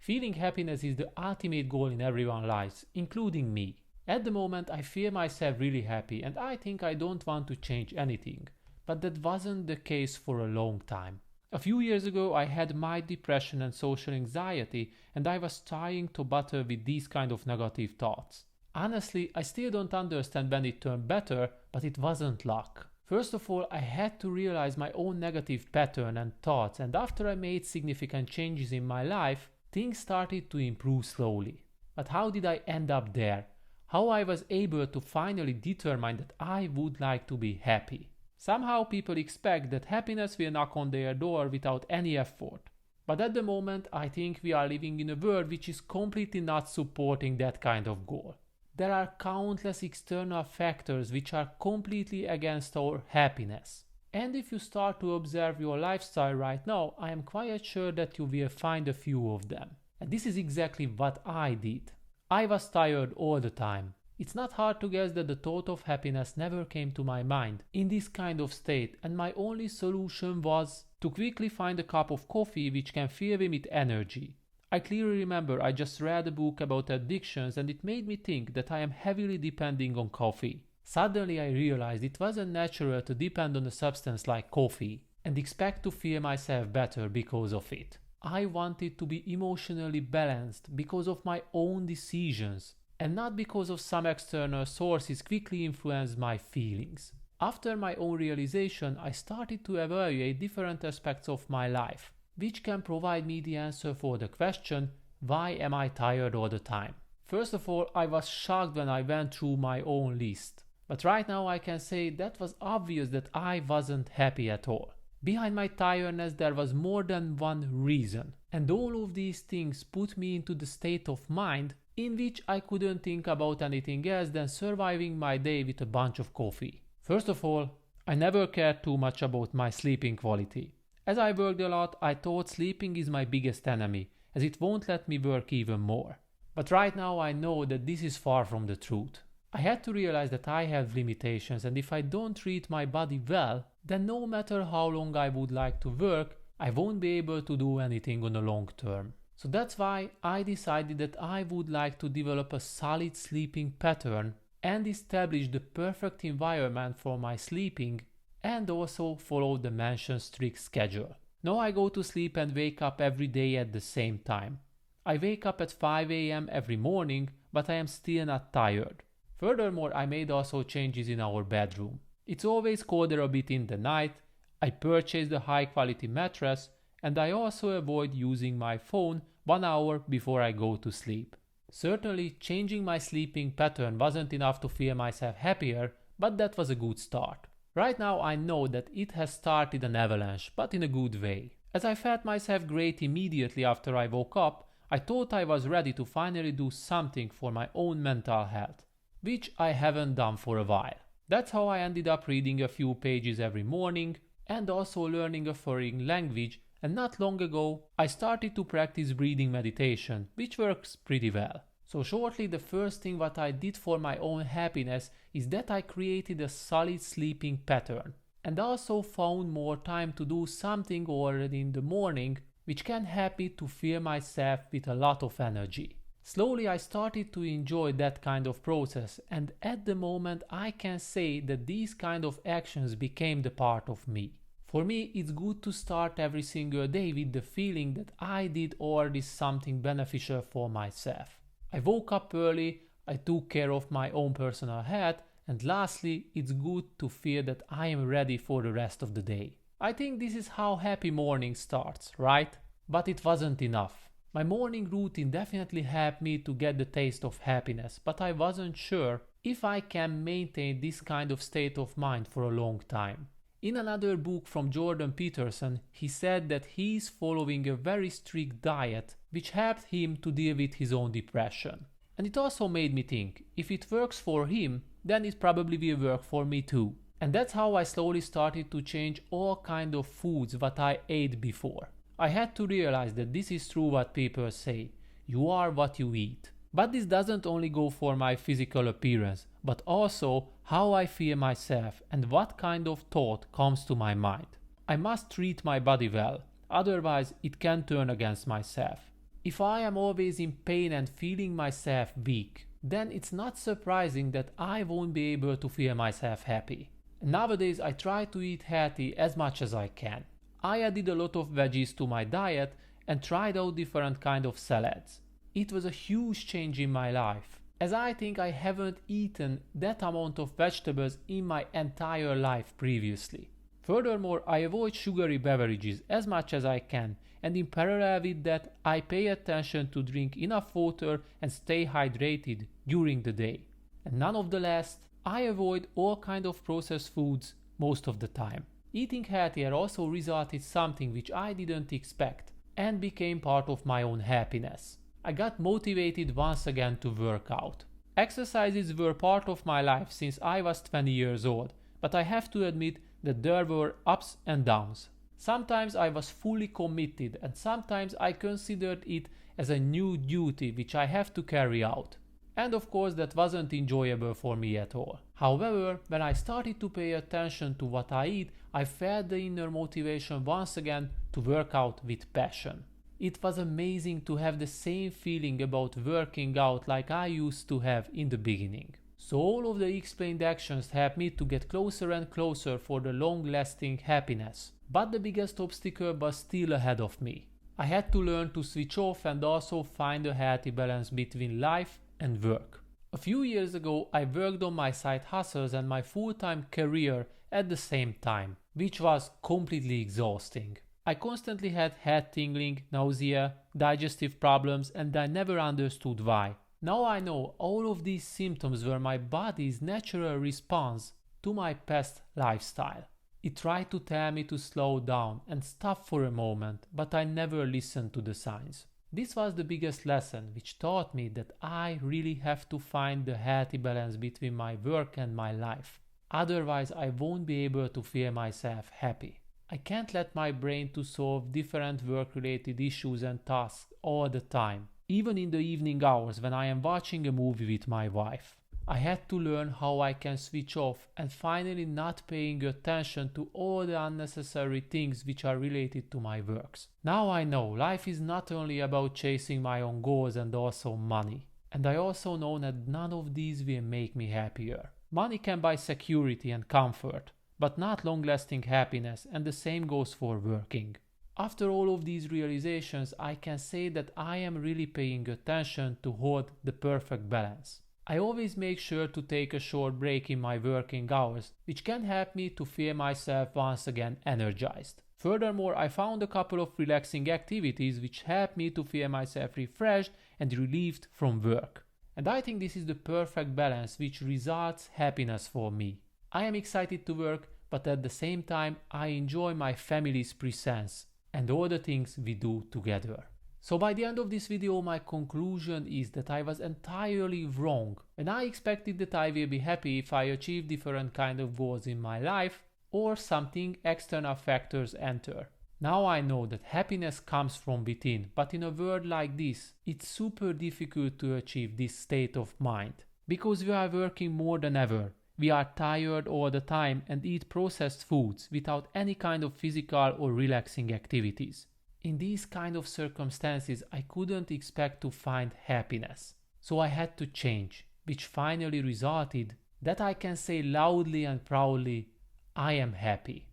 Feeling happiness is the ultimate goal in everyone's lives, including me. At the moment, I feel myself really happy and I think I don't want to change anything. But that wasn't the case for a long time. A few years ago, I had mild depression and social anxiety, and I was trying to battle with these kind of negative thoughts. Honestly, I still don't understand when it turned better, but it wasn't luck. First of all, I had to realize my own negative pattern and thoughts, and after I made significant changes in my life, things started to improve slowly. But how did I end up there? How I was able to finally determine that I would like to be happy. Somehow people expect that happiness will knock on their door without any effort. But at the moment, I think we are living in a world which is completely not supporting that kind of goal. There are countless external factors which are completely against our happiness. And if you start to observe your lifestyle right now, I am quite sure that you will find a few of them. And this is exactly what I did. I was tired all the time. It's not hard to guess that the thought of happiness never came to my mind in this kind of state, and my only solution was to quickly find a cup of coffee which can fill me with energy. I clearly remember I just read a book about addictions and it made me think that I am heavily depending on coffee. Suddenly I realized it wasn't natural to depend on a substance like coffee and expect to feel myself better because of it. I wanted to be emotionally balanced because of my own decisions and not because of some external sources quickly influenced my feelings. After my own realization, I started to evaluate different aspects of my life, which can provide me the answer for the question, why am I tired all the time? First of all, I was shocked when I went through my own list. But right now I can say that was obvious that I wasn't happy at all. Behind my tiredness there was more than one reason. And all of these things put me into the state of mind in which I couldn't think about anything else than surviving my day with a bunch of coffee. First of all, I never cared too much about my sleeping quality. As I worked a lot, I thought sleeping is my biggest enemy, as it won't let me work even more. But right now I know that this is far from the truth. I had to realize that I have limitations, and if I don't treat my body well, then no matter how long I would like to work, I won't be able to do anything on the long term. So that's why I decided that I would like to develop a solid sleeping pattern and establish the perfect environment for my sleeping and also follow the mentioned strict schedule. Now I go to sleep and wake up every day at the same time. I wake up at 5 a.m. every morning, but I am still not tired. Furthermore, I made also changes in our bedroom. It's always colder a bit in the night, I purchased a high quality mattress, and I also avoid using my phone 1 hour before I go to sleep. Certainly, changing my sleeping pattern wasn't enough to feel myself happier, but that was a good start. Right now I know that it has started an avalanche, but in a good way. As I felt myself great immediately after I woke up, I thought I was ready to finally do something for my own mental health, which I haven't done for a while. That's how I ended up reading a few pages every morning and also learning a foreign language, and not long ago I started to practice breathing meditation, which works pretty well. So shortly, the first thing what I did for my own happiness is that I created a solid sleeping pattern and also found more time to do something already in the morning which can help me to feel myself with a lot of energy. Slowly I started to enjoy that kind of process, and at the moment I can say that these kind of actions became the part of me. For me, it's good to start every single day with the feeling that I did already something beneficial for myself. I woke up early, I took care of my own personal health, and lastly, it's good to feel that I am ready for the rest of the day. I think this is how happy morning starts, right? But it wasn't enough. My morning routine definitely helped me to get the taste of happiness, but I wasn't sure if I can maintain this kind of state of mind for a long time. In another book from Jordan Peterson, he said that he is following a very strict diet which helped him to deal with his own depression. And it also made me think, if it works for him, then it probably will work for me too. And that's how I slowly started to change all kind of foods that I ate before. I had to realize that this is true what people say, you are what you eat. But this doesn't only go for my physical appearance, but also how I feel myself and what kind of thought comes to my mind. I must treat my body well, otherwise it can turn against myself. If I am always in pain and feeling myself weak, then it's not surprising that I won't be able to feel myself happy. Nowadays I try to eat healthy as much as I can. I added a lot of veggies to my diet and tried out different kind of salads. It was a huge change in my life, as I think I haven't eaten that amount of vegetables in my entire life previously. Furthermore, I avoid sugary beverages as much as I can, and in parallel with that, I pay attention to drink enough water and stay hydrated during the day. And none of the last, I avoid all kind of processed foods most of the time. Eating healthier also resulted something which I didn't expect and became part of my own happiness. I got motivated once again to work out. Exercises were part of my life since I was 20 years old, but I have to admit that there were ups and downs. Sometimes I was fully committed and sometimes I considered it as a new duty which I have to carry out. And of course that wasn't enjoyable for me at all. However, when I started to pay attention to what I eat, I felt the inner motivation once again to work out with passion. It was amazing to have the same feeling about working out like I used to have in the beginning. So all of the explained actions helped me to get closer and closer for the long-lasting happiness. But the biggest obstacle was still ahead of me. I had to learn to switch off and also find a healthy balance between life and work. A few years ago, I worked on my side hustles and my full-time career at the same time, which was completely exhausting. I constantly had head tingling, nausea, digestive problems, and I never understood why. Now I know all of these symptoms were my body's natural response to my past lifestyle. It tried to tell me to slow down and stop for a moment, but I never listened to the signs. This was the biggest lesson which taught me that I really have to find the healthy balance between my work and my life. Otherwise I won't be able to feel myself happy. I can't let my brain to solve different work-related issues and tasks all the time, even in the evening hours when I am watching a movie with my wife. I had to learn how I can switch off and finally not paying attention to all the unnecessary things which are related to my works. Now I know life is not only about chasing my own goals and also money. And I also know that none of these will make me happier. Money can buy security and comfort, but not long-lasting happiness, and the same goes for working. After all of these realizations, I can say that I am really paying attention to hold the perfect balance. I always make sure to take a short break in my working hours, which can help me to feel myself once again energized. Furthermore, I found a couple of relaxing activities which help me to feel myself refreshed and relieved from work. And I think this is the perfect balance which results happiness for me. I am excited to work, but at the same time I enjoy my family's presence and all the things we do together. So by the end of this video, my conclusion is that I was entirely wrong, and I expected that I will be happy if I achieve different kind of goals in my life or something external factors enter. Now I know that happiness comes from within, but in a world like this, it's super difficult to achieve this state of mind because we are working more than ever. We are tired all the time and eat processed foods without any kind of physical or relaxing activities. In these kind of circumstances, I couldn't expect to find happiness. So I had to change, which finally resulted that I can say loudly and proudly, I am happy.